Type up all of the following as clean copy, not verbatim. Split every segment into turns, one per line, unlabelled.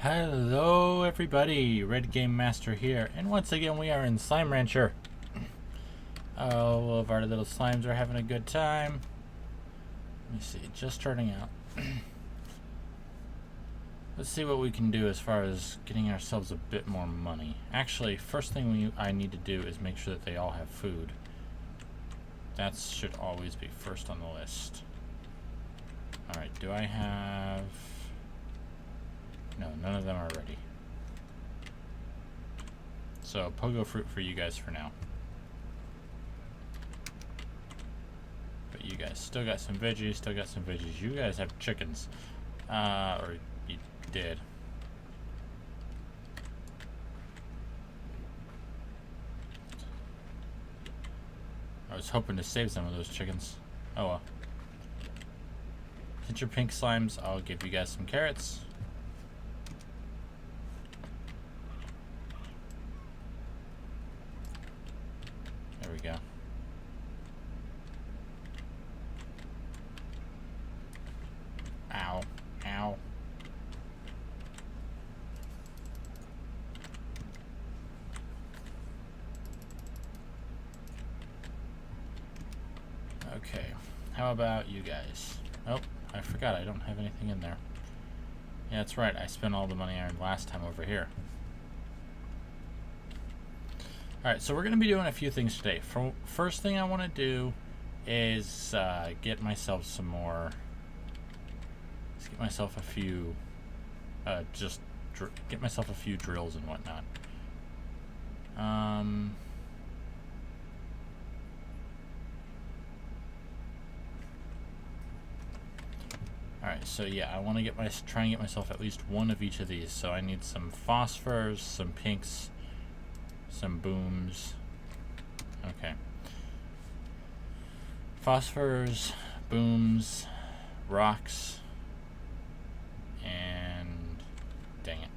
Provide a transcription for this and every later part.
Hello everybody, Redgamemaster here, and once again we are in Slime Rancher. All of our little slimes are having a good time. Let me see, just starting out. Let's see what we can do as far as getting ourselves a bit more money. Actually, first thing I need to do is make sure that they all have food. That should always be first on the list. Alright, do I have... No, none of them are ready. So, pogo fruit for you guys for now. But you guys still got some veggies, You guys have chickens. Or you did. I was hoping to save some of those chickens. Oh well. Since you're pink slimes, I'll give you guys some carrots. There we go. Ow. Ow. Okay. How about you guys? Oh, I forgot I don't have anything in there. Yeah, that's right. I spent all the money I earned last time over here. Alright, so we're going to be doing a few things today. First thing I want to do is get myself some more... Let's get myself a few... get myself a few drills and whatnot. Alright, so yeah, I want to try and get myself at least one of each of these. So I need some phosphors, some pinks, some booms. Okay. Phosphors, booms, rocks, and dang it.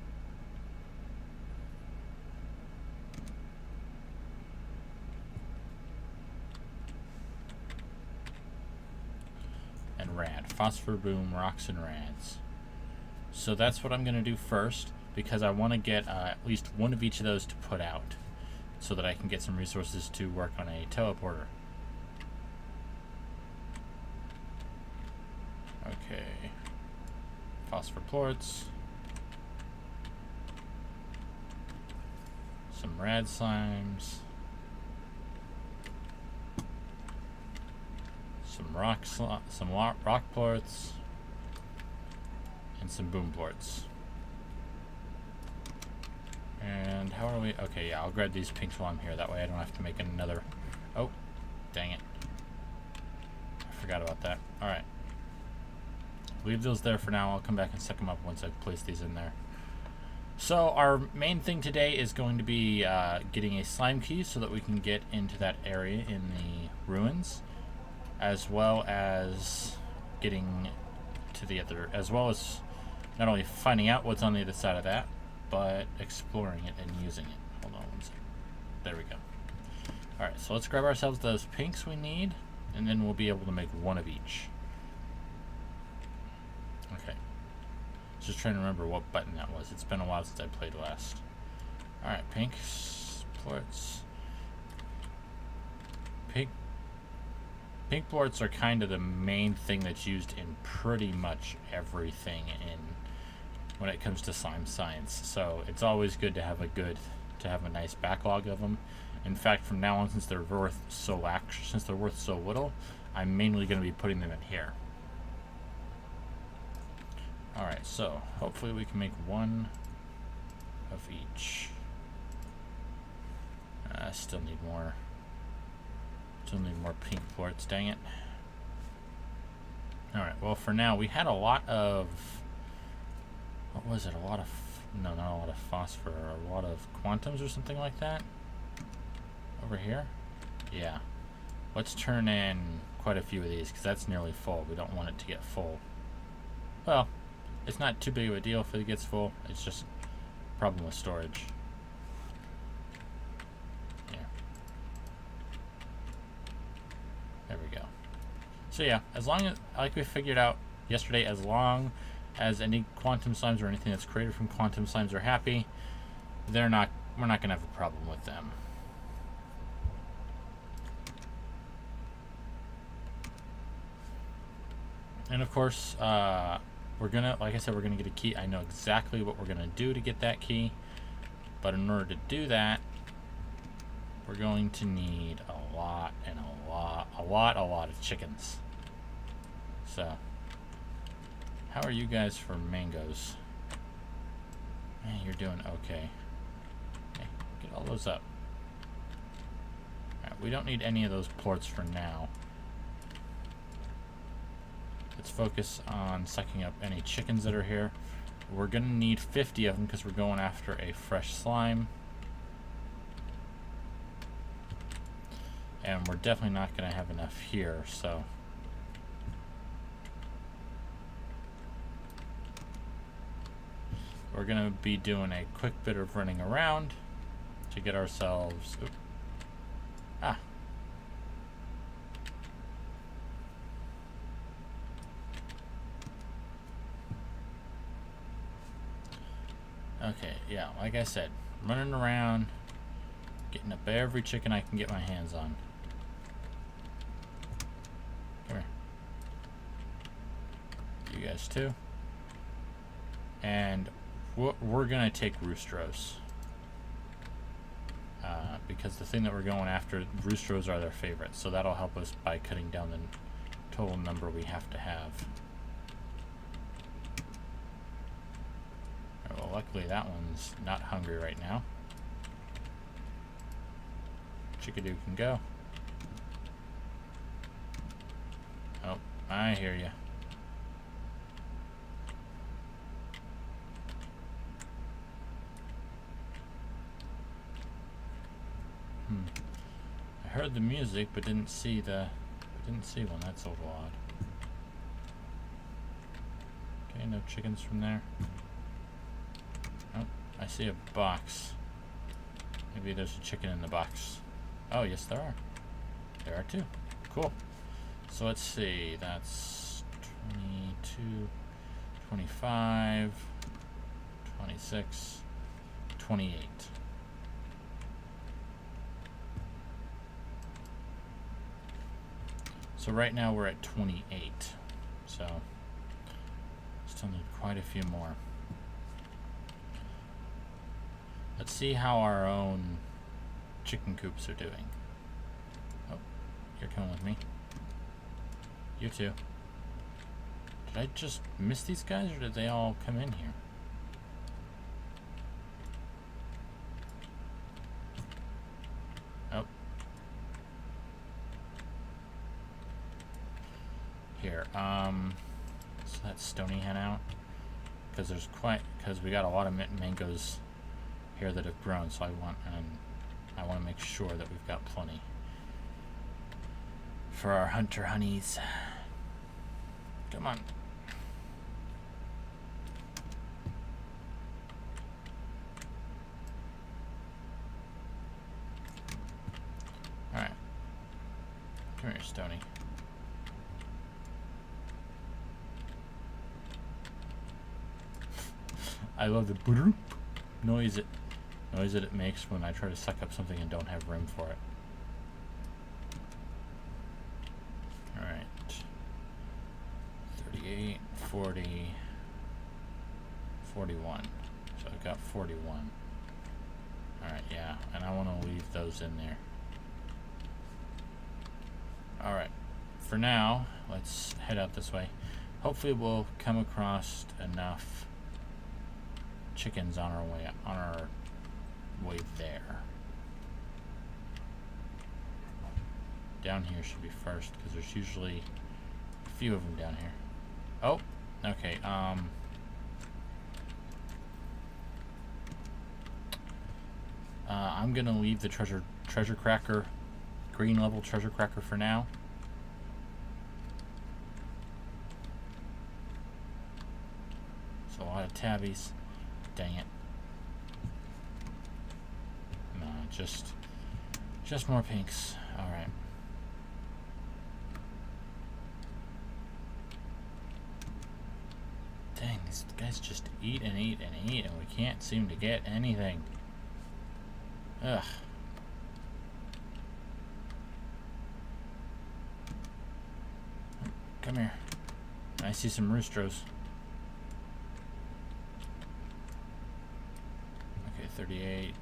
And rad. Phosphor, boom, rocks, and rads. So that's what I'm going to do first, because I want to get at least one of each of those to put out, so that I can get some resources to work on a teleporter. Okay. Phosphor plorts. Some rad slimes. Some rock plorts. And some boom plorts. And how are we? Okay, yeah, I'll grab these pinks while I'm here. That way I don't have to make another... Oh, dang it. I forgot about that. Alright. Leave those there for now. I'll come back and set them up once I've placed these in there. So our main thing today is going to be getting a slime key so that we can get into that area in the ruins, as well as getting to the other... As well as not only finding out what's on the other side of that, but exploring it and using it. Hold on one second. There we go. Alright, so let's grab ourselves those pinks we need, and then we'll be able to make one of each. Okay. Just trying to remember what button that was. It's been a while since I played last. Alright, pinks, plorts. Pink plorts are kind of the main thing that's used in pretty much everything when it comes to slime science, so it's always good to have a nice backlog of them. In fact, from now on, since they're worth so little, I'm mainly going to be putting them in here. All right, so hopefully we can make one of each. I still need more. Still need more pink plorts. Dang it. All right. Well, for now, we had a lot of. What was it? A lot of... No, not a lot of phosphor. A lot of quantums or something like that. Over here? Yeah. Let's turn in quite a few of these, because that's nearly full. We don't want it to get full. Well, it's not too big of a deal if it gets full. It's just a problem with storage. Yeah. There we go. So yeah, as long as, like we figured out yesterday, as long as any quantum slimes or anything that's created from quantum slimes are happy, we're not gonna have a problem with them. And of course, we're gonna, like I said, we're gonna get a key. I know exactly what we're gonna do to get that key, but in order to do that, we're going to need a lot of chickens. So, how are you guys for mangoes? Man, you're doing okay. Okay, get all those up. Alright, we don't need any of those plorts for now. Let's focus on sucking up any chickens that are here. We're gonna need 50 of them because we're going after a fresh slime. And we're definitely not gonna have enough here, so. We're gonna be doing a quick bit of running around to get ourselves, Okay, yeah, like I said, running around, getting up every chicken I can get my hands on. Come here. You guys too. And we're gonna take roostros. Because the thing that we're going after, roostros are their favorites, so that'll help us by cutting down the total number we have to have. Well, luckily that one's not hungry right now. Chickadoo can go. Oh, I hear you. I heard the music, but didn't see one. That's a little odd. Okay, no chickens from there. Oh, I see a box. Maybe there's a chicken in the box. Oh, yes, there are. There are two. Cool. So let's see. That's 22, 25, 26, 28. So right now we're at 28. So still need quite a few more. Let's see how our own chicken coops are doing. Oh, you're coming with me. You too. Did I just miss these guys, or did they all come in here? Oh. Here, so that's Stony Hen out. Because we got a lot of mangoes here that have grown, so I want to make sure that we've got plenty for our hunter honeys. Come on. Alright. Come here, Stony. I love the noise that it makes when I try to suck up something and don't have room for it. Alright. 38, 40, 41. So I've got 41. Alright, yeah, and I want to leave those in there. Alright, for now, let's head out this way. Hopefully we'll come across enough chickens on our way there. Down here should be first, because there's usually a few of them down here. Oh, okay, I'm gonna leave the treasure cracker, green level treasure cracker for now. It's a lot of tabbies. Dang it. No, just more pinks. Alright. Dang, guys just eat and eat and eat, and we can't seem to get anything. Ugh. Come here. I see some roosters. Okay, 38.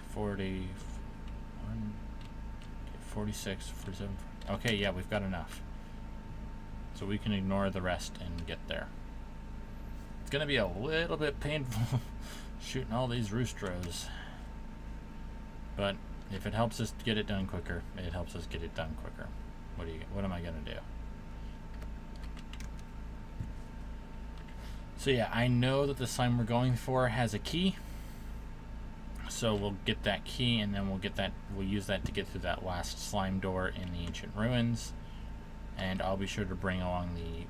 40. 46, 47. Okay, yeah, we've got enough. So we can ignore the rest and get there. It's going to be a little bit painful shooting all these roosters. But if it helps us get it done quicker, it helps us get it done quicker. What am I going to do? So yeah, I know that the slime we're going for has a key. So we'll get that key, and then we'll use that to get through that last slime door in the ancient ruins. And I'll be sure to bring along the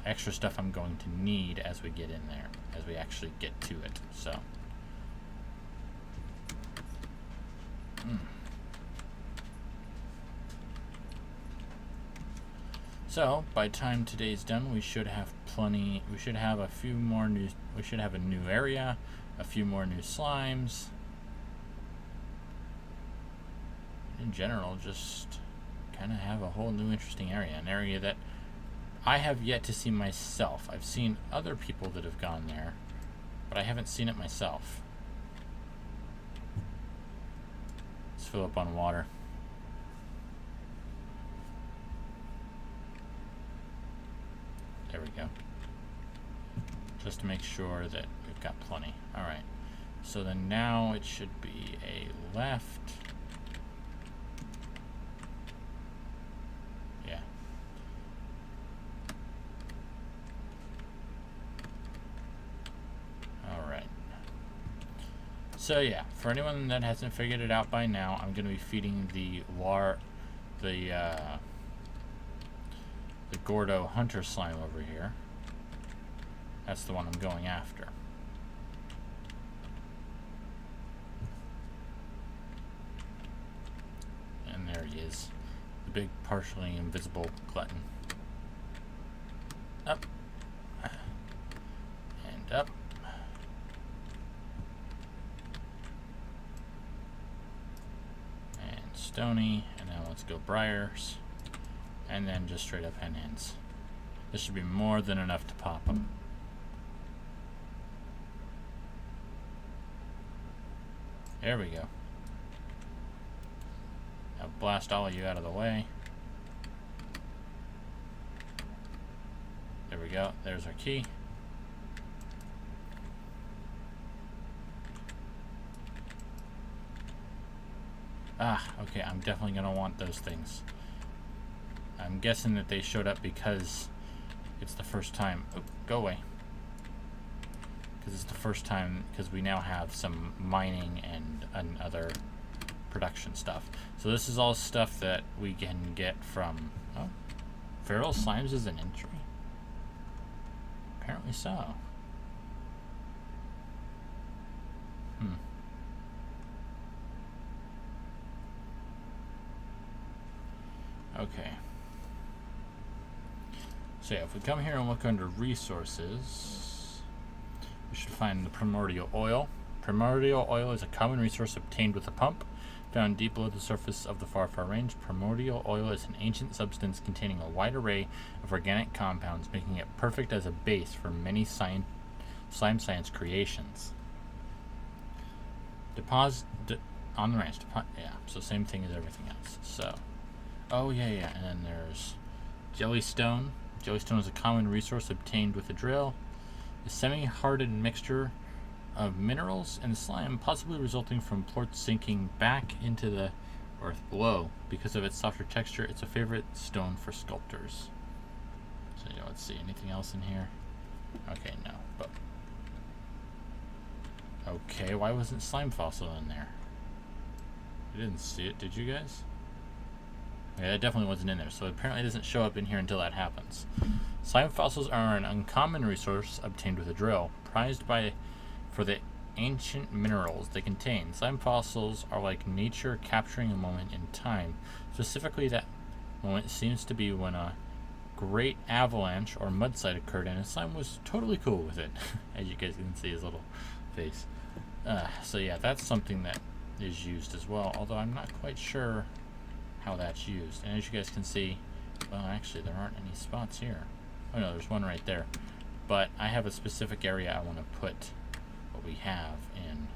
extra stuff I'm going to need as we get in there, as we actually get to it. So by the time today's done, we should have plenty. We should have a few more new. We should have a new area, a few more new slimes. In general, just kind of have a whole new interesting area, an area that I have yet to see myself. I've seen other people that have gone there, but I haven't seen it myself. Let's fill up on water. There we go. Just to make sure that we've got plenty. Alright, so then now it should be a left. So yeah, for anyone that hasn't figured it out by now, I'm going to be feeding the Gordo Hunter Slime over here. That's the one I'm going after. And there he is, the big partially invisible glutton. Up and up. Stony, and now let's go briars, and then just straight up hens. This should be more than enough to pop them. There we go. Now blast all of you out of the way. There we go. There's our key. Ah, okay, I'm definitely going to want those things. I'm guessing that they showed up because it's the first time. Oh, go away. Because it's the first time, because we now have some mining and other production stuff. So this is all stuff that we can get from... Oh, feral slimes is an entry? Apparently so. Okay. So yeah, if we come here and look under resources, we should find the primordial oil. Primordial oil is a common resource obtained with a pump. Found deep below the surface of the far range, primordial oil is an ancient substance containing a wide array of organic compounds, making it perfect as a base for many slime science creations. On the ranch. Yeah, so same thing as everything else. So... Oh, yeah, and then there's jellystone. Jellystone is a common resource obtained with a drill. A semi-hardened mixture of minerals and slime, possibly resulting from plorts sinking back into the earth below. Because of its softer texture, it's a favorite stone for sculptors. So, yeah, let's see. Anything else in here? Okay, no. But okay, why wasn't slime fossil in there? I didn't see it. Did you guys? Yeah, that definitely wasn't in there, so apparently it doesn't show up in here until that happens. Slime fossils are an uncommon resource obtained with a drill, prized for the ancient minerals they contain. Slime fossils are like nature capturing a moment in time, specifically that moment seems to be when a great avalanche or mudslide occurred, and his slime was totally cool with it. As you guys can see his little face. So yeah, that's something that is used as well, although I'm not quite sure how that's used. And as you guys can see, well, actually there aren't any spots here. Oh no, there's one right there. But I have a specific area I want to put what we have in.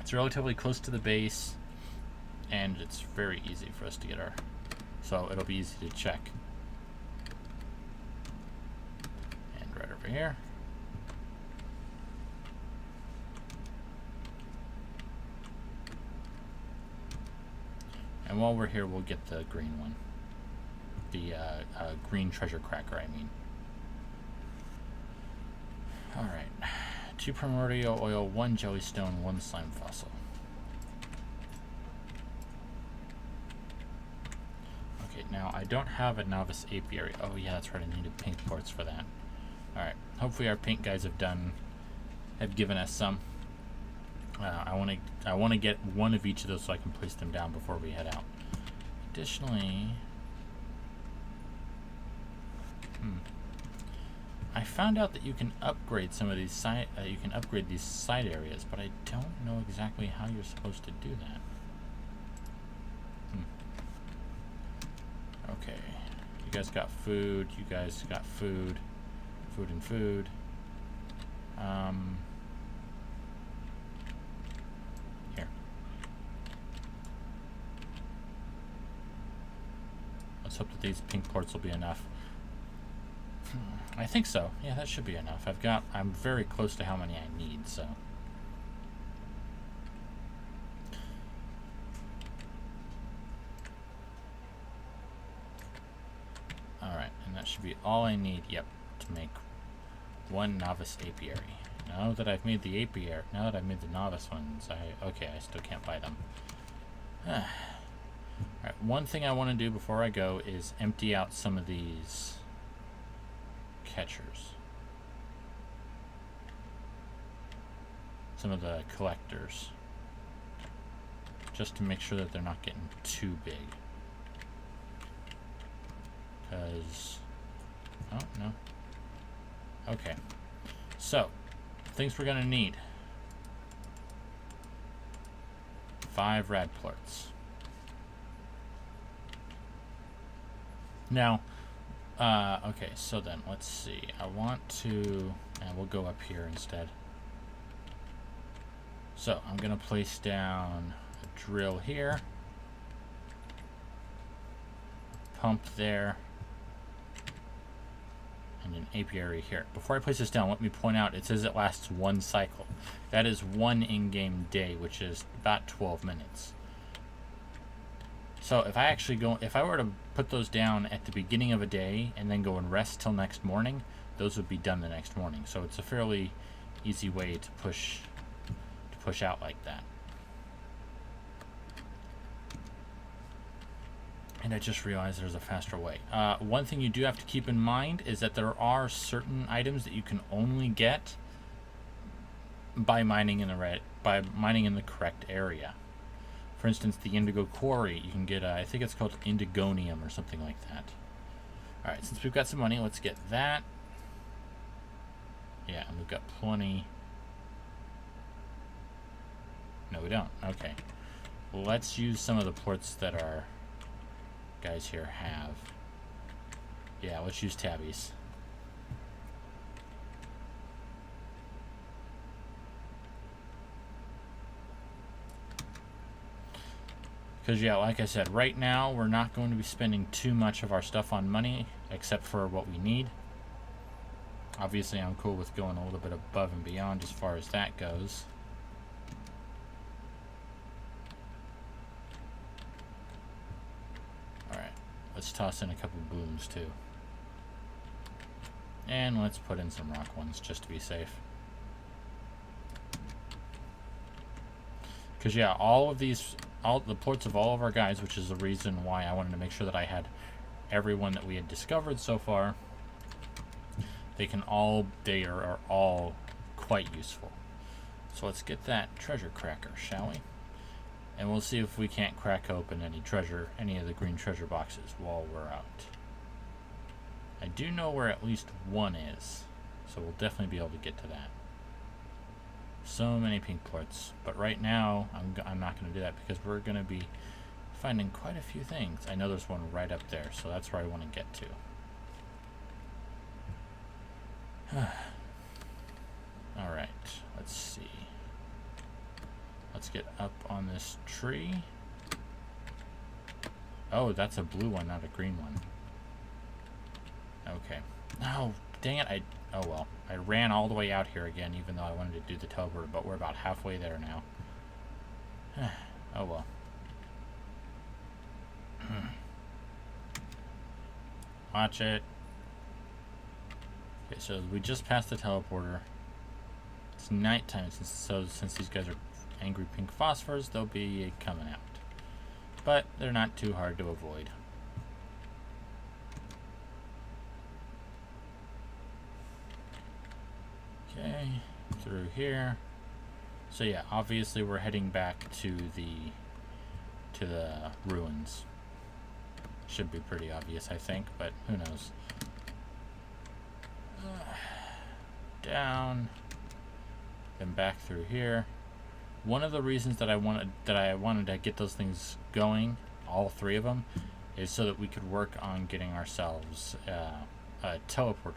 It's relatively close to the base, and it's very easy for us to get our, so it'll be easy to check. And right over here. And while we're here, we'll get the green one. The green treasure cracker, I mean. Alright. 2 primordial oil, 1 jellystone, 1 slime fossil. Okay, now I don't have a novice apiary. Oh yeah, that's right, I needed pink quartz for that. Alright, hopefully our pink guys have given us some. I want to get one of each of those so I can place them down before we head out. Additionally, I found out that you can upgrade some of these side. You can upgrade these side areas, but I don't know exactly how you're supposed to do that. Okay, you guys got food. You guys got food. Food and food. Here. Let's hope that these pink quartz will be enough. I think so. Yeah, that should be enough. I'm very close to how many I need, so. Alright, and that should be all I need, yep, to make 1 novice apiary. Now that I've made the apiary, now that I've made the novice ones, I still can't buy them. Alright, one thing I want to do before I go is empty out some of these catchers. Some of the collectors. Just to make sure that they're not getting too big. Because... oh, no. Okay. So, things we're going to need. 5 rad plorts. Now, okay, so then, let's see. I want to... and we'll go up here instead. So, I'm going to place down a drill here. Pump there. And an apiary here. Before I place this down, let me point out, it says it lasts 1 cycle. That is 1 in-game day, which is about 12 minutes. So if I were to put those down at the beginning of a day and then go and rest till next morning, those would be done the next morning. So it's a fairly easy way to push out like that. And I just realized there's a faster way. One thing you do have to keep in mind is that there are certain items that you can only get by mining in the correct area. For instance, the indigo quarry, you can get, I think it's called indigonium or something like that. Alright, since we've got some money, let's get that. Yeah, and we've got plenty. No, we don't. Okay. Let's use some of the plorts that our guys here have. Yeah, let's use tabbies. Because, yeah, like I said, right now we're not going to be spending too much of our stuff on money, except for what we need. Obviously, I'm cool with going a little bit above and beyond as far as that goes. Alright, let's toss in a couple blooms, too. And let's put in some rock ones, just to be safe. Because, yeah, all the plorts of all of our guys, which is the reason why I wanted to make sure that I had everyone that we had discovered so far, they are all quite useful. So let's get that treasure cracker, shall we? And we'll see if we can't crack open any of the green treasure boxes while we're out. I do know where at least one is, so we'll definitely be able to get to that. So many pink plorts, but right now I'm not going to do that because we're going to be finding quite a few things. I know there's one right up there, so that's where I want to get to. Alright, let's see. Let's get up on this tree. Oh, that's a blue one, not a green one. Okay. Oh, dang it. Oh well. I ran all the way out here again, even though I wanted to do the teleporter, but we're about halfway there now. Oh well. Watch it. Okay, so we just passed the teleporter. It's nighttime, since these guys are angry pink phosphors, they'll be coming out. But they're not too hard to avoid. Okay, through here. So yeah, obviously we're heading back to the ruins. Should be pretty obvious, I think, but who knows. Down, then back through here. One of the reasons that I wanted to get those things going, all three of them, is so that we could work on getting ourselves a teleporter.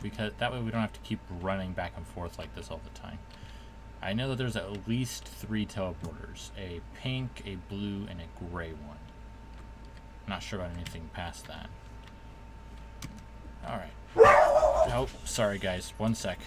Because that way we don't have to keep running back and forth like this all the time. I know that there's at least 3 teleporters: a pink, a blue, and a gray one. Not sure about anything past that. All right. Oh, sorry guys. One sec.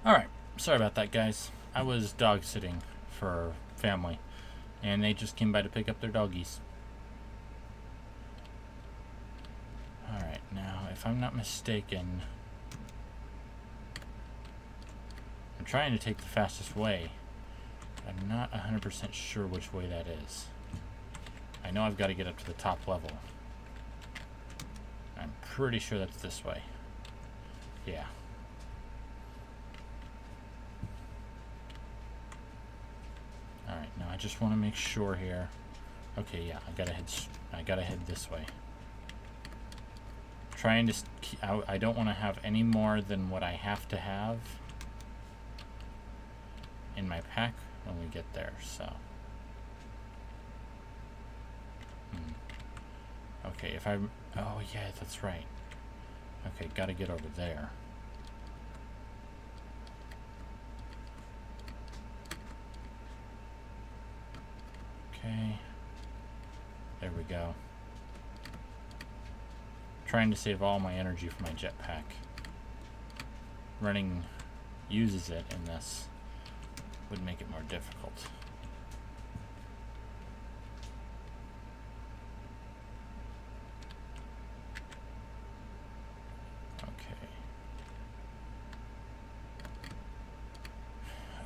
Alright, sorry about that, guys. I was dog sitting for family, and they just came by to pick up their doggies. Alright, now, if I'm not mistaken, I'm trying to take the fastest way, but I'm not 100% sure which way that is. I know I've got to get up to the top level. I'm pretty sure that's this way. Yeah. Alright, now I just want to make sure here. Okay, yeah, I gotta head this way. Trying to I don't want to have any more than what I have to have in my pack when we get there, so. Okay, if I'm, oh yeah, that's right. Okay, gotta get over there. Okay, there we go. Trying to save all my energy for my jetpack. Running uses it in this would make it more difficult. Okay.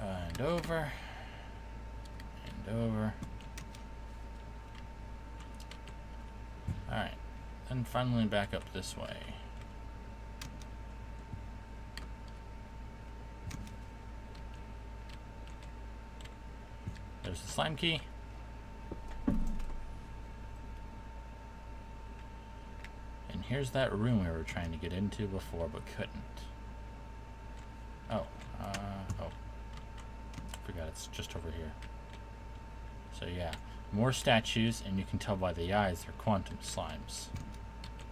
And over. And over. Alright, and finally back up this way. There's the slime key. And here's that room we were trying to get into before but couldn't. Oh, forgot it's just over here. So yeah, more statues, and you can tell by the eyes they're quantum slimes.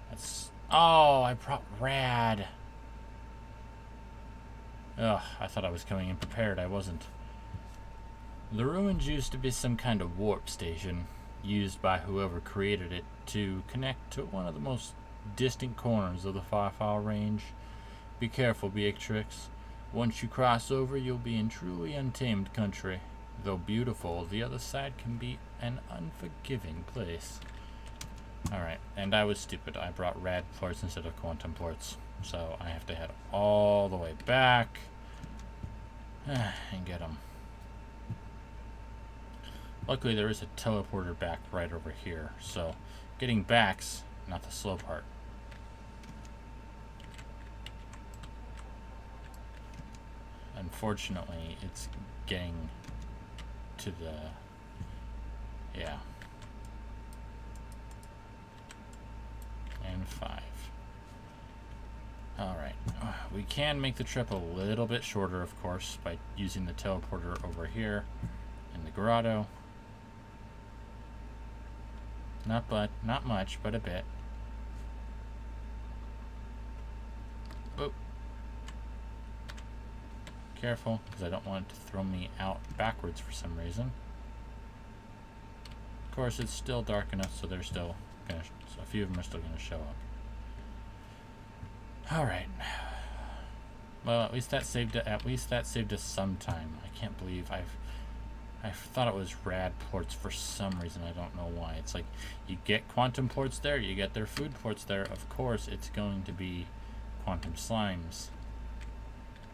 That's... Oh, I brought rad. Ugh, I thought I was coming in prepared. I wasn't. The ruins used to be some kind of warp station, used by whoever created it to connect to one of the most distant corners of the Far Range. Be careful, Beatrix. Once you cross over, you'll be in truly untamed country. Though beautiful, the other side can be an unforgiving place. Alright, and I was stupid. I brought rad ports instead of quantum ports. So I have to head all the way back and get them. Luckily, there is a teleporter back right over here. So getting back's not the slow part. Unfortunately, it's getting to the... Yeah. And 5. Alright. We can make the trip a little bit shorter, of course, by using the teleporter over here in the grotto. Not much, but a bit. Oh. Careful, because I don't want it to throw me out backwards for some reason. Of course, it's still dark enough, so they're still gonna... So a few of them are still gonna show up. All right. Well, at least that saved us some time. I can't believe I thought it was rad ports for some reason. I don't know why. It's like you get quantum ports there, you get their food ports there. Of course, it's going to be quantum slimes.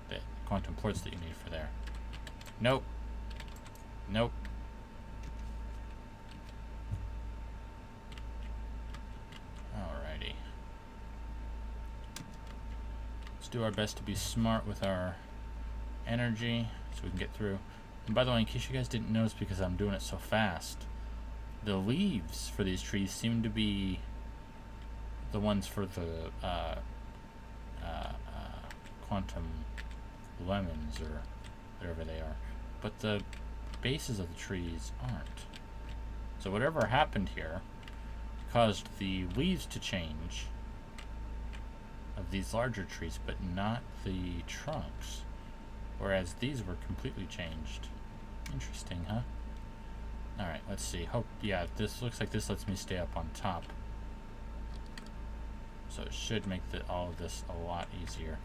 The quantum ports that you need for there. Nope. Nope. Alrighty. Let's do our best to be smart with our energy so we can get through. And by the way, in case you guys didn't notice, because I'm doing it so fast, the leaves for these trees seem to be the ones for the quantum lemons or whatever they are, but the bases of the trees aren't. So whatever happened here caused the leaves to change of these larger trees, but not the trunks, whereas these were completely changed. Interesting, huh? Alright, let's see. Hope, yeah, this looks like this lets me stay up on top. So it should make all of this a lot easier.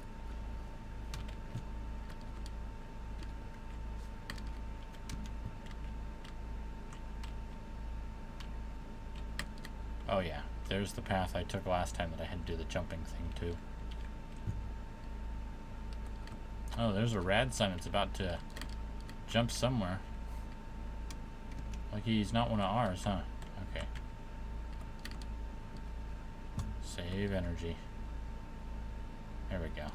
Oh yeah, there's the path I took last time that I had to do the jumping thing too. Oh, there's a rad sign that's about to jump somewhere. Like he's not one of ours, huh? Okay. Save energy. There we go.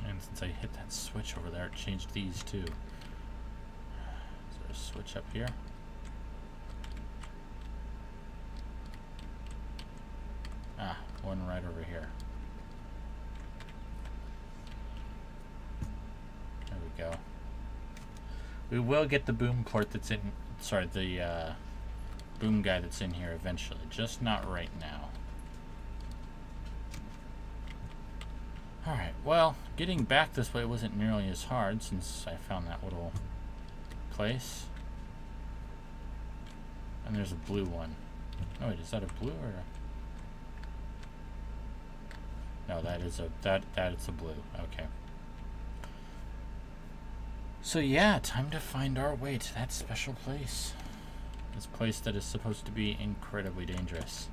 And since I hit that switch over there, it changed these too. So there's a switch up here. Ah, one right over here. There we go. We will get the boom port that's in, sorry, the boom guy that's in here eventually, just not right now. Alright, well, getting back this way wasn't nearly as hard since I found that little place. And there's a blue one. Oh wait, is that a blue or a... No, that is a blue. Okay. So yeah, time to find our way to that special place. This place that is supposed to be incredibly dangerous.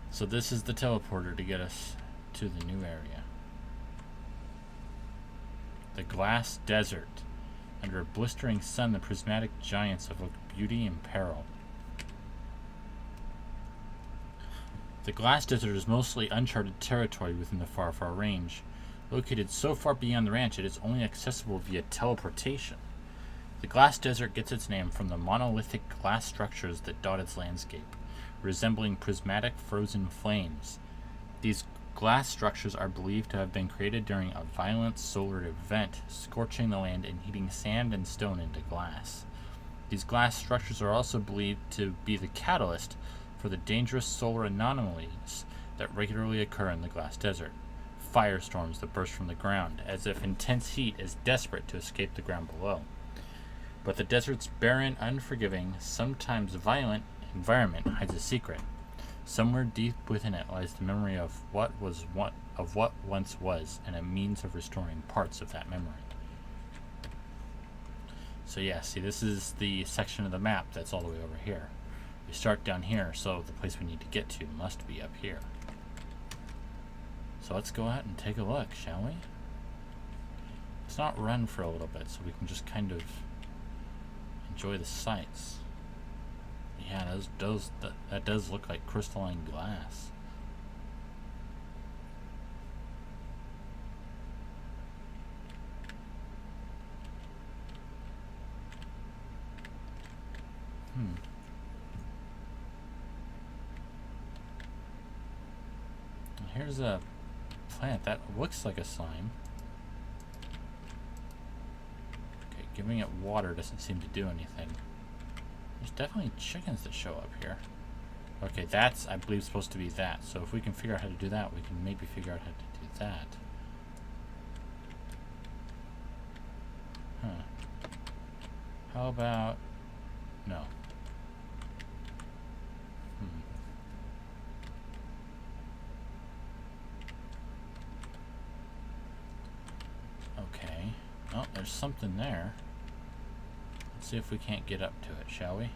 So this is the teleporter to get us to the new area. The glass desert. Under a blistering sun, the prismatic giants evoke beauty and peril. The glass desert is mostly uncharted territory within the Far Range. Located so far beyond the ranch, it is only accessible via teleportation. The glass desert gets its name from the monolithic glass structures that dot its landscape, resembling prismatic frozen flames. These glass structures are believed to have been created during a violent solar event, scorching the land and heating sand and stone into glass. These glass structures are also believed to be the catalyst for the dangerous solar anomalies that regularly occur in the glass desert. Firestorms that burst from the ground, as if intense heat is desperate to escape the ground below. But the desert's barren, unforgiving, sometimes violent environment hides a secret. Somewhere deep within it lies the memory of what once was, and a means of restoring parts of that memory. So yeah, see, this is the section of the map that's all the way over here. We start down here, so the place we need to get to must be up here. So let's go out and take a look, shall we? Let's not run for a little bit so we can just kind of enjoy the sights. Yeah, that does look like crystalline glass. Here's a plant that looks like a slime. Okay, giving it water doesn't seem to do anything. There's definitely chickens that show up here. Okay, that's, I believe, supposed to be that. So if we can figure out how to do that, we can maybe figure out how to do that. Huh. How about... No. Okay. Oh, there's something there. Let's see if we can't get up to it, shall we?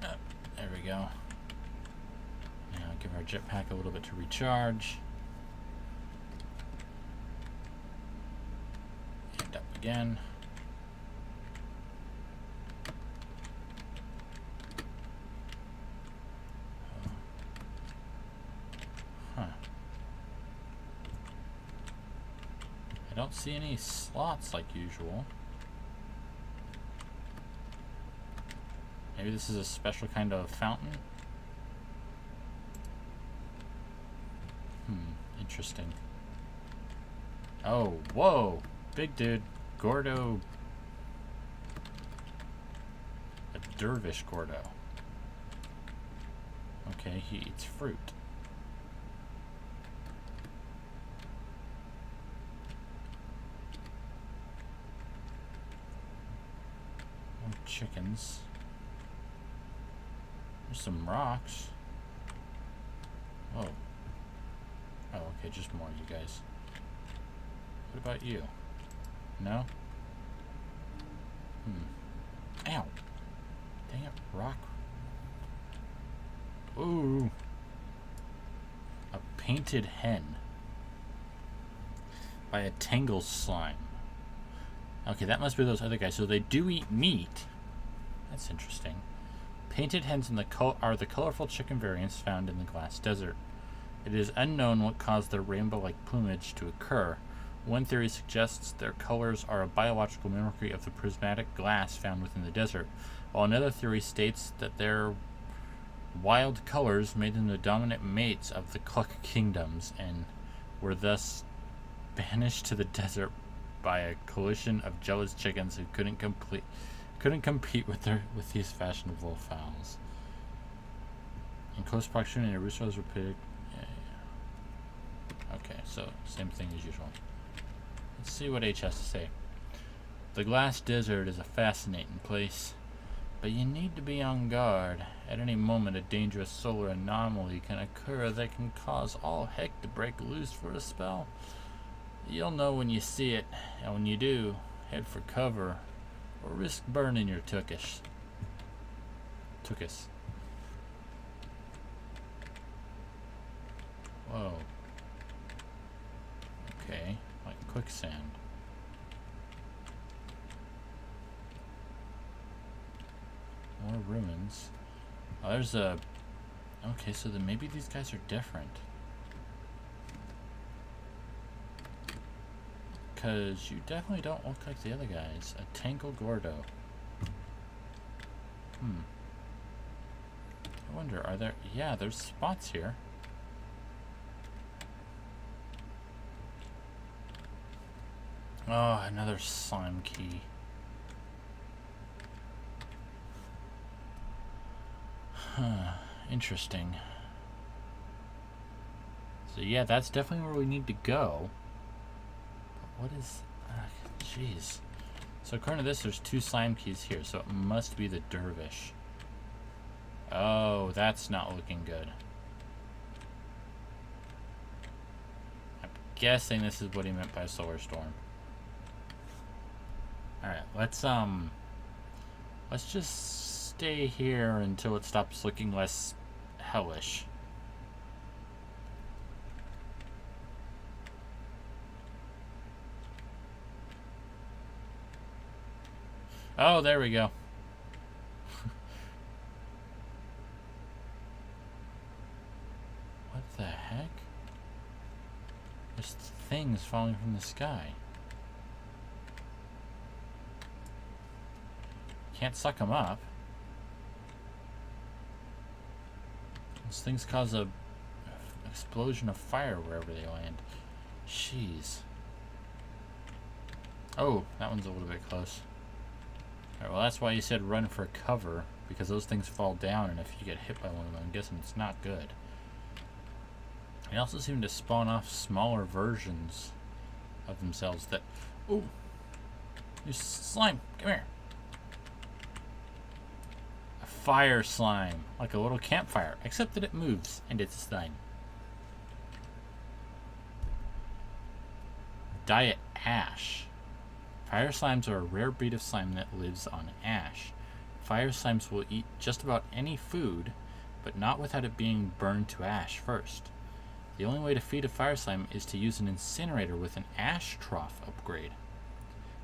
There we go. Now give our jetpack a little bit to recharge. And up again. I don't see any slots like usual. Maybe this is a special kind of fountain? Interesting. Oh, whoa! Big dude. Gordo. A dervish Gordo. Okay, he eats fruit. Chickens. There's some rocks. Oh. Oh, okay, just more you guys. What about you? No? Ow! Dang it, rock. Ooh. A painted hen. By a Tangle Slime. Okay, that must be those other guys. So they do eat meat. That's interesting. Painted hens are the colorful chicken variants found in the glass desert. It is unknown what caused their rainbow-like plumage to occur. One theory suggests their colors are a biological mimicry of the prismatic glass found within the desert, while another theory states that their wild colors made them the dominant mates of the Cluck kingdoms and were thus banished to the desert by a coalition of jealous chickens who couldn't compete with these fashionable fowls. In close proximity to roosters repeated. Okay, so same thing as usual. Let's see what H has to say. The glass desert is a fascinating place, but you need to be on guard. At any moment, a dangerous solar anomaly can occur that can cause all heck to break loose for a spell. You'll know when you see it, and when you do, head for cover or risk burning your tuchus. Whoa. Okay, like quicksand. More ruins. Oh, there's a... Okay, so then maybe these guys are different. Because you definitely don't look like the other guys. A Tangle Gordo. I wonder, are there... Yeah, there's spots here. Oh, another slime key. Huh. Interesting. So yeah, that's definitely where we need to go. But what is... Jeez. So according to this, there's 2 slime keys here, so it must be the Dervish. Oh, that's not looking good. I'm guessing this is what he meant by solar storm. Alright, let's just stay here until it stops looking less hellish. Oh, there we go. What the heck? There's things falling from the sky. Can't suck them up. These things cause a explosion of fire wherever they land. Jeez. Oh, that one's a little bit close. Alright, well that's why you said run for cover, because those things fall down, and if you get hit by one of them, I'm guessing it's not good. They also seem to spawn off smaller versions of themselves that... Ooh! You slime! Come here! A fire slime! Like a little campfire, except that it moves, and it's a slime. Diet ash. Fire slimes are a rare breed of slime that lives on ash. Fire slimes will eat just about any food, but not without it being burned to ash first. The only way to feed a fire slime is to use an incinerator with an ash trough upgrade.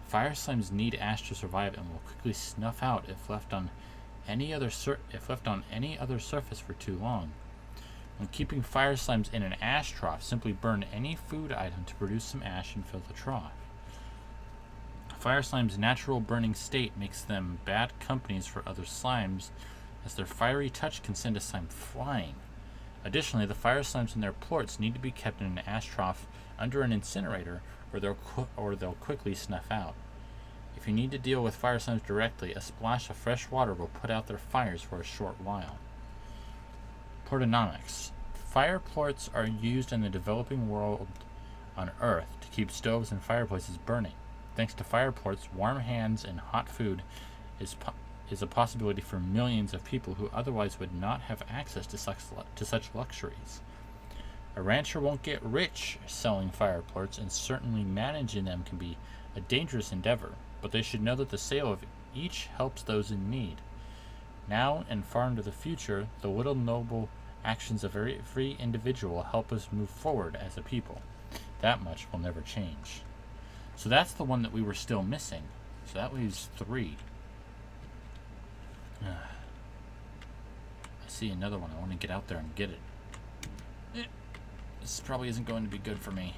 Fire slimes need ash to survive and will quickly snuff out if left on any other surface for too long. When keeping fire slimes in an ash trough, simply burn any food item to produce some ash and fill the trough. Fire slime's natural burning state makes them bad companies for other slimes, as their fiery touch can send a slime flying. Additionally, the fire slimes and their plorts need to be kept in an ash trough under an incinerator, or they'll quickly snuff out. If you need to deal with fire slimes directly, a splash of fresh water will put out their fires for a short while. Portonomics. Fire plorts are used in the developing world on Earth to keep stoves and fireplaces burning. Thanks to fire plorts, warm hands and hot food is a possibility for millions of people who otherwise would not have access to such luxuries. A rancher won't get rich selling fire plorts, and certainly managing them can be a dangerous endeavor, but they should know that the sale of each helps those in need. Now and far into the future, the little noble actions of every individual help us move forward as a people. That much will never change. So that's the one that we were still missing. So that leaves 3. I see another one. I want to get out there and get it. This probably isn't going to be good for me.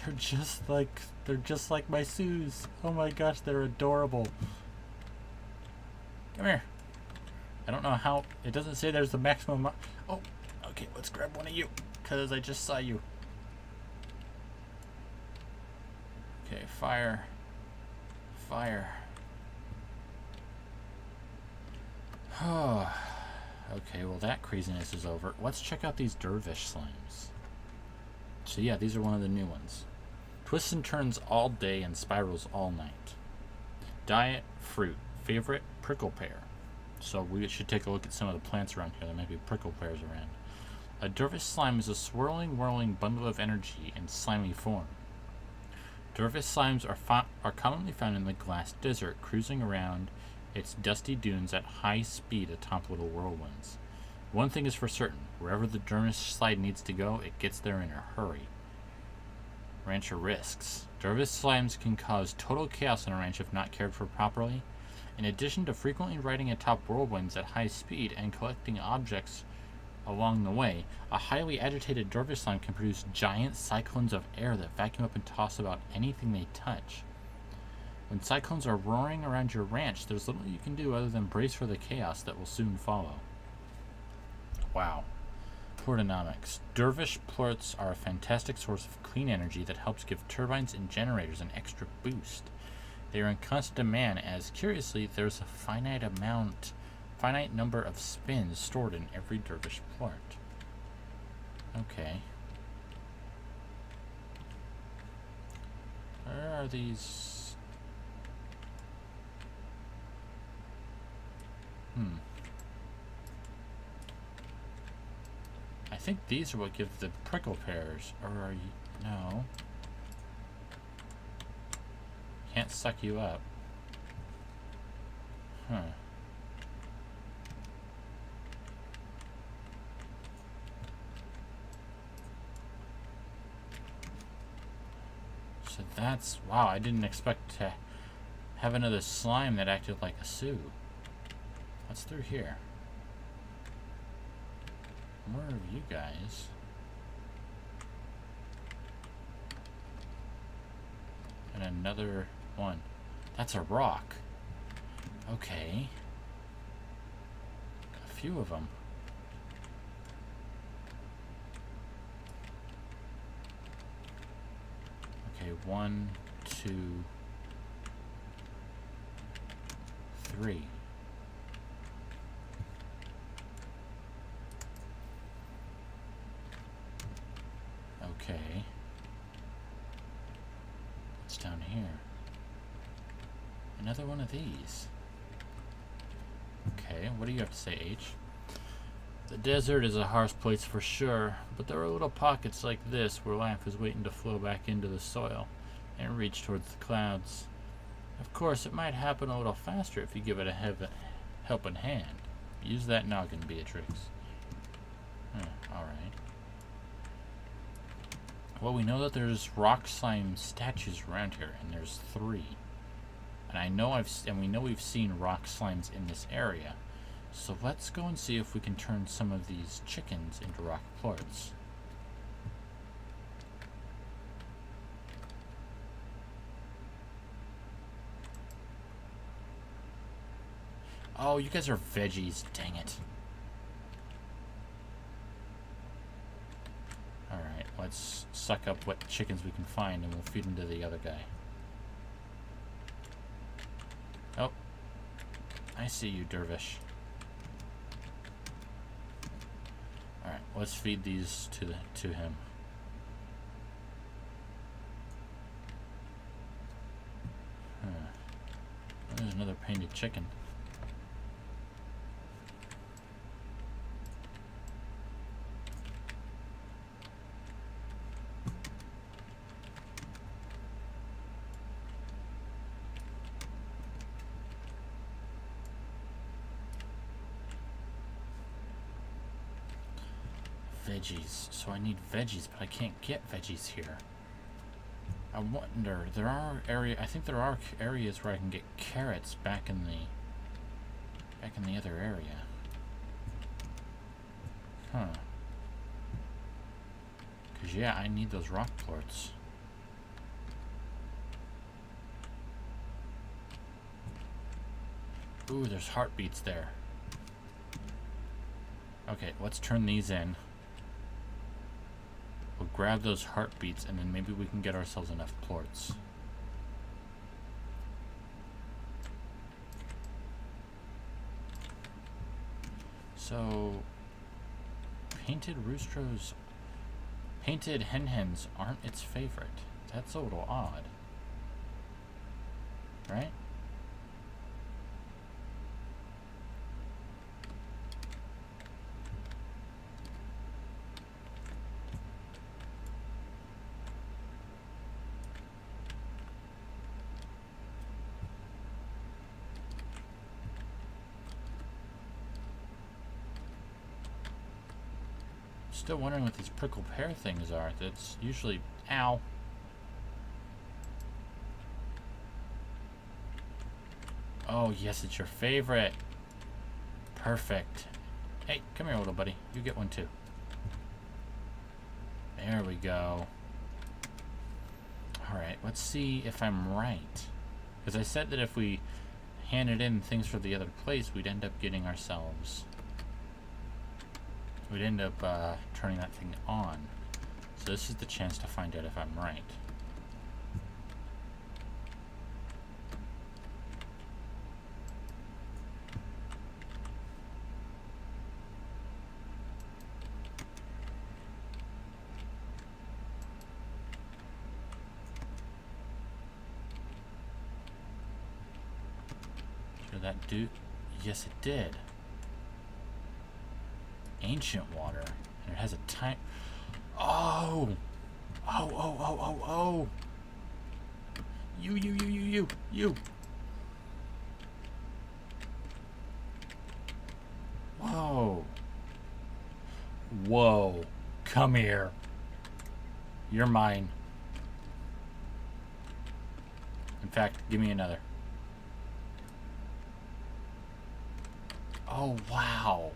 They're just like my Sues. Oh my gosh, they're adorable. Come here. I don't know how. It doesn't say there's the maximum. Oh, okay. Let's grab one of you, because I just saw you. Okay, fire. Fire. Oh. Okay, well that craziness is over. Let's check out these Dervish Slimes. So yeah, these are one of the new ones. Twists and turns all day and spirals all night. Diet, fruit. Favorite, prickle pear. So we should take a look at some of the plants around here. There might be prickle pears around. A Dervish Slime is a swirling, whirling bundle of energy in slimy form. Dervish Slimes are commonly found in the glass desert, cruising around its dusty dunes at high speed atop little whirlwinds. One thing is for certain, wherever the Dervish Slime needs to go, it gets there in a hurry. Rancher risks. Dervish slimes can cause total chaos on a ranch if not cared for properly. In addition to frequently riding atop whirlwinds at high speed and collecting objects along the way, a highly agitated dervish slime can produce giant cyclones of air that vacuum up and toss about anything they touch. When cyclones are roaring around your ranch, there's little you can do other than brace for the chaos that will soon follow. Wow. Portonomics. Dervish plorts are a fantastic source of clean energy that helps give turbines and generators an extra boost. They are in constant demand as, curiously, there's a finite number of spins stored in every dervish plort. Okay. Where are these? I think these are what give the prickle pears, or are you? No. Can't suck you up. Huh. So that's... Wow, I didn't expect to have another slime that acted like a Sue. What's through here? Where are you guys? And another one. That's a rock. Okay. A few of them. Okay, 1, 2, 3. Okay. What's down here? Another one of these. Okay, what do you have to say, H? The desert is a harsh place for sure, but there are little pockets like this where life is waiting to flow back into the soil and reach towards the clouds. Of course, it might happen a little faster if you give it a helping hand. Use that noggin, Beatrix. Alright. Well, we know that there's rock slime statues around here, and there's 3. And we know we've seen rock slimes in this area. So let's go and see if we can turn some of these chickens into rock plorts. Oh, you guys are veggies, dang it. Alright, let's suck up what chickens we can find and we'll feed them to the other guy. Oh, I see you, Dervish. Alright, let's feed these to him. There's another painted chicken. Veggies. So I need veggies, but I can't get veggies here. I wonder, I think there are areas where I can get carrots back in the other area. Huh. 'Cause yeah, I need those rock plorts. Ooh, there's heartbeats there. Okay, let's turn these in. We'll grab those heartbeats and then maybe we can get ourselves enough plorts. So, painted hens aren't its favorite. That's a little odd. Right? Still wondering what these prickle pear things are. That's usually... Ow. Oh, yes, it's your favorite. Perfect. Hey, come here, little buddy. You get one too. There we go. Alright, let's see if I'm right. Because I said that if we handed in things for the other place, we'd end up getting ourselves... We'd end up turning that thing on. So this is the chance to find out if I'm right. Did that do? Yes, it did. Ancient water. And it has a time. Oh! Oh! You! Whoa. Whoa. Come here. You're mine. In fact, give me another. Oh, wow.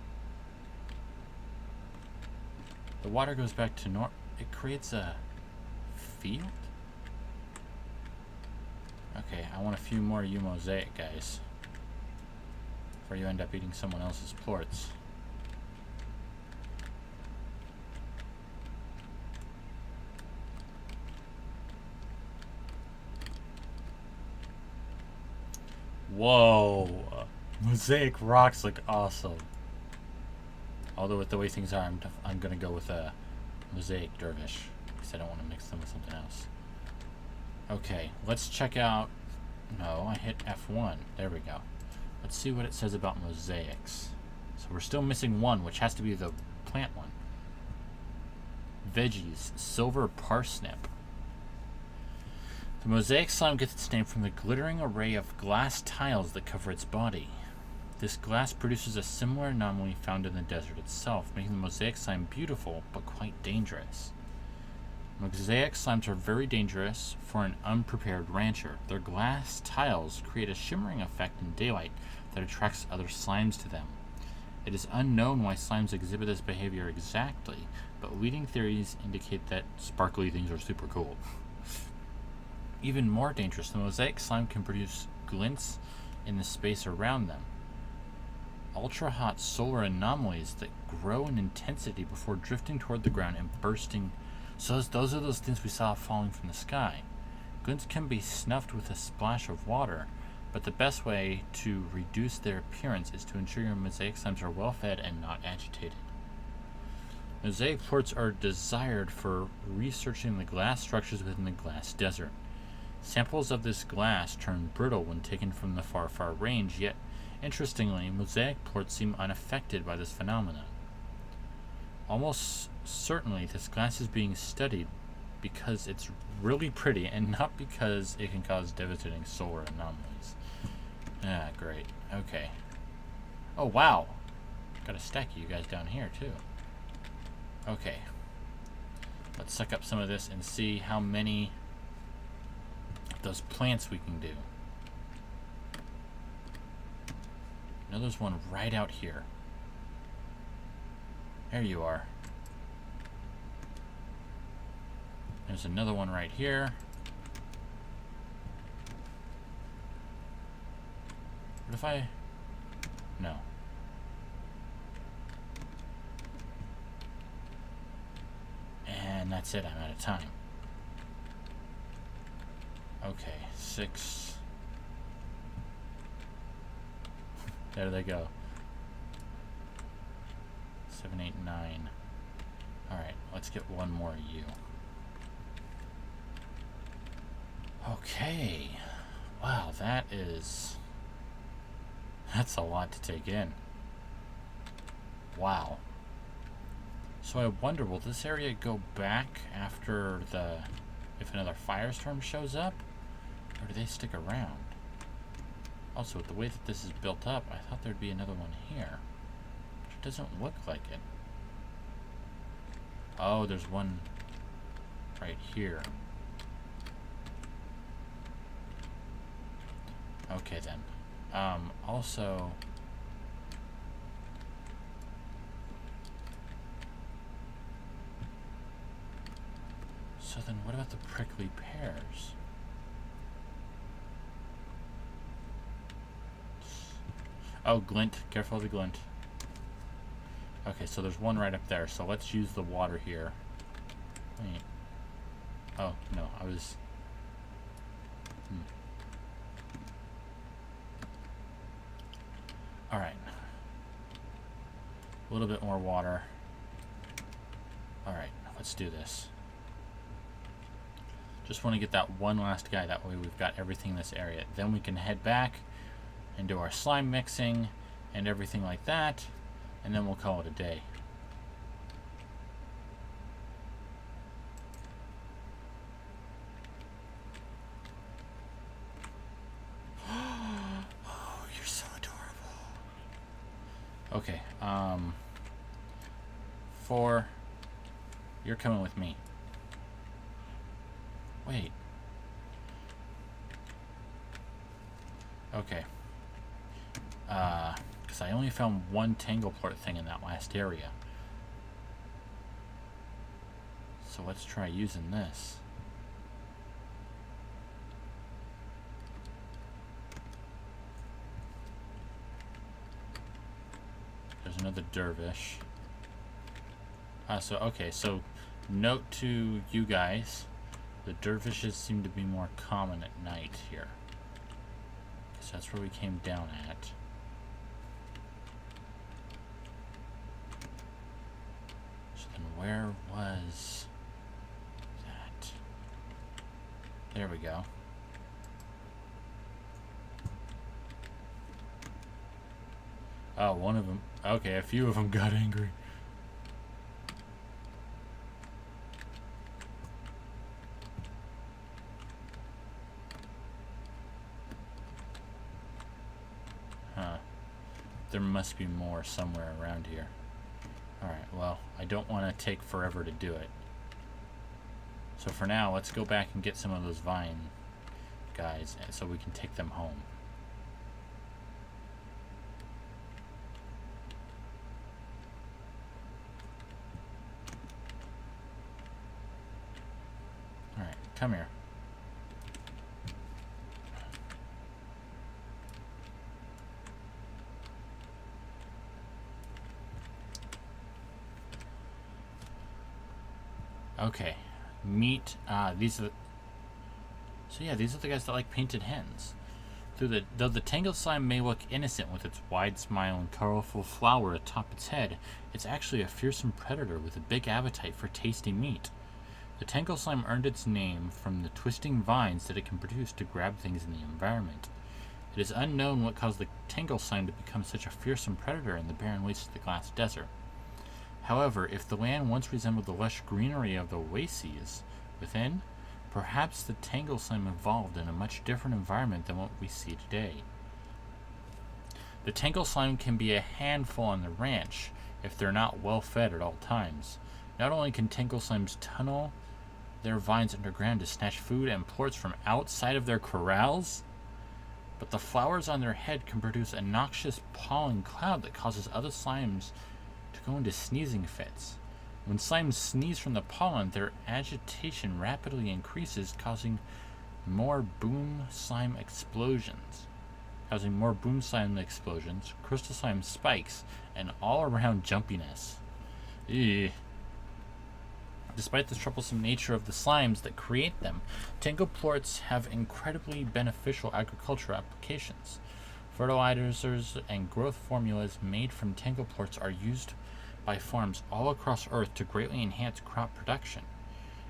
The water goes back to normal. It creates a field? Okay, I want a few more you Mosaic guys. Before you end up eating someone else's plorts. Whoa! Mosaic rocks look awesome. Although with the way things are, I'm gonna go with a Mosaic Dervish because I don't want to mix them with something else. Okay, let's check out. No, I hit F1. There we go. Let's see what it says about mosaics. So we're still missing one, which has to be the plant one. Veggies, silver parsnip. The mosaic slime gets its name from the glittering array of glass tiles that cover its body. This glass produces a similar anomaly found in the desert itself, making the mosaic slime beautiful but quite dangerous. Mosaic slimes are very dangerous for an unprepared rancher. Their glass tiles create a shimmering effect in daylight that attracts other slimes to them. It is unknown why slimes exhibit this behavior exactly, but leading theories indicate that sparkly things are super cool. Even more dangerous, the mosaic slime can produce glints in the space around them. Ultra-hot solar anomalies that grow in intensity before drifting toward the ground and bursting. So those are those things we saw falling from the sky. Glints can be snuffed with a splash of water, but the best way to reduce their appearance is to ensure your mosaic slimes are well fed and not agitated. Mosaic plorts are desired for researching the glass structures within the glass desert. Samples of this glass turn brittle when taken from the far range, yet interestingly, mosaic plorts seem unaffected by this phenomenon. Almost certainly, this glass is being studied because it's really pretty and not because it can cause devastating solar anomalies. Ah, great. Okay. Oh, wow. Got a stack of you guys down here, too. Okay. Let's suck up some of this and see how many of those plants we can do. I know there's one right out here. There you are. There's another one right here. What if I... No. And that's it. I'm out of time. Okay. 6. There they go. 7, 8, 9. Alright, let's get one more of you. Okay. Wow, that's a lot to take in. Wow. So I wonder, will this area go back after if another firestorm shows up? Or do they stick around? Also, with the way that this is built up, I thought there'd be another one here. It doesn't look like it. Oh, there's one right here. Okay then. Also, so then what about the prickly pears? Oh, glint. Careful of the glint. Okay, so there's one right up there. So let's use the water here. Wait. Oh, no. I was... Alright. A little bit more water. Alright, let's do this. Just want to get that one last guy. That way we've got everything in this area. Then we can head back and do our slime mixing and everything like that, and then we'll call it a day. Oh, you're so adorable. Okay, 4, you're coming with me. Wait. Okay. Because I only found one Tangleport thing in that last area. So let's try using this. There's another Dervish. Okay, so note to you guys, the Dervishes seem to be more common at night here. So that's where we came down at. So then where was that? There we go. Oh, one of them. Okay, a few of them got angry. Huh. There must be more somewhere around here. Alright, well, I don't want to take forever to do it. So for now, let's go back and get some of those vine guys so we can take them home. Alright, come here. Okay, meet, these are the, so yeah, these are the guys that like painted hens. Though the Tangle Slime may look innocent with its wide smile and colorful flower atop its head, it's actually a fearsome predator with a big appetite for tasty meat. The Tangle Slime earned its name from the twisting vines that it can produce to grab things in the environment. It is unknown what caused the Tangle Slime to become such a fearsome predator in the barren wastes of the Glass Desert. However, if the land once resembled the lush greenery of the oases within, perhaps the Tangle Slime evolved in a much different environment than what we see today. The Tangle Slime can be a handful on the ranch if they're not well fed at all times. Not only can Tangle Slimes tunnel their vines underground to snatch food and plorts from outside of their corrals, but the flowers on their head can produce a noxious pollen cloud that causes other slimes to go into sneezing fits. When slimes sneeze from the pollen, their agitation rapidly increases, causing more boom slime explosions. Crystal slime spikes, and all-around jumpiness. Ew. Despite the troublesome nature of the slimes that create them, Tangle plorts have incredibly beneficial agricultural applications. Fertilizers and growth formulas made from Tangle plorts are used by farms all across Earth to greatly enhance crop production.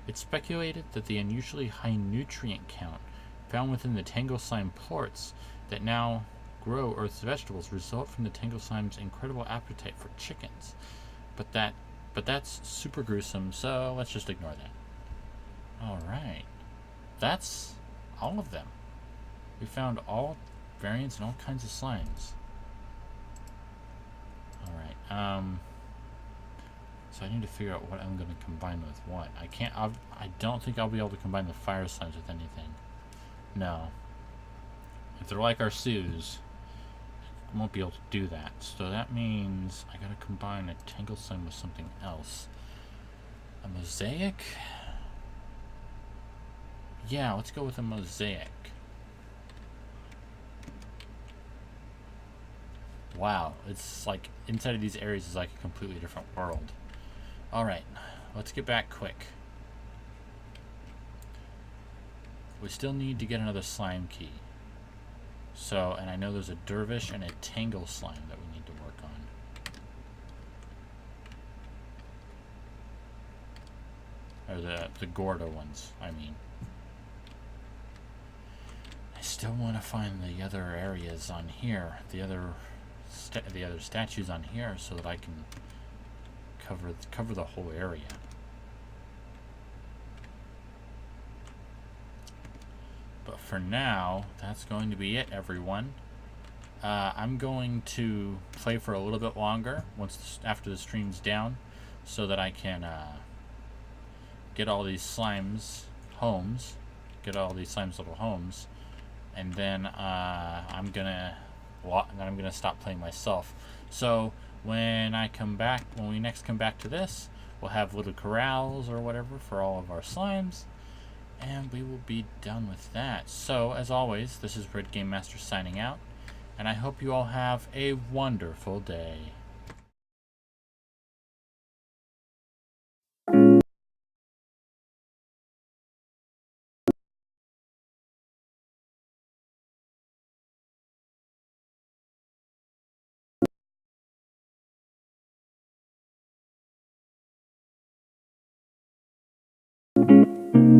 It's speculated that the unusually high nutrient count found within the Tangle Slime plorts that now grow Earth's vegetables result from the Tangle Slime's incredible appetite for chickens. But that's super gruesome, so let's just ignore that. Alright. That's all of them. We found all variants and all kinds of slimes. Alright, so I need to figure out what I'm going to combine with what. I don't think I'll be able to combine the fire slimes with anything. No. If they're like our Sues, I won't be able to do that. So that means I gotta combine a Tangle Slime with something else. A Mosaic? Yeah, let's go with a Mosaic. Wow, it's like inside of these areas is like a completely different world. Alright, let's get back quick. We still need to get another slime key. So, and I know there's a Dervish and a Tangle Slime that we need to work on. Or the Gordo ones, I mean. I still want to find the other areas on here, the other statues on here, so that I can cover the whole area. But for now, that's going to be it, everyone. I'm going to play for a little bit longer after the stream's down, so that I can get all these slimes homes, little homes, and then I'm gonna stop playing myself. So when we next come back to this, we'll have little corrals or whatever for all of our slimes, and we will be done with that. So as always, this is Redgamemaster signing out, and I hope you all have a wonderful day.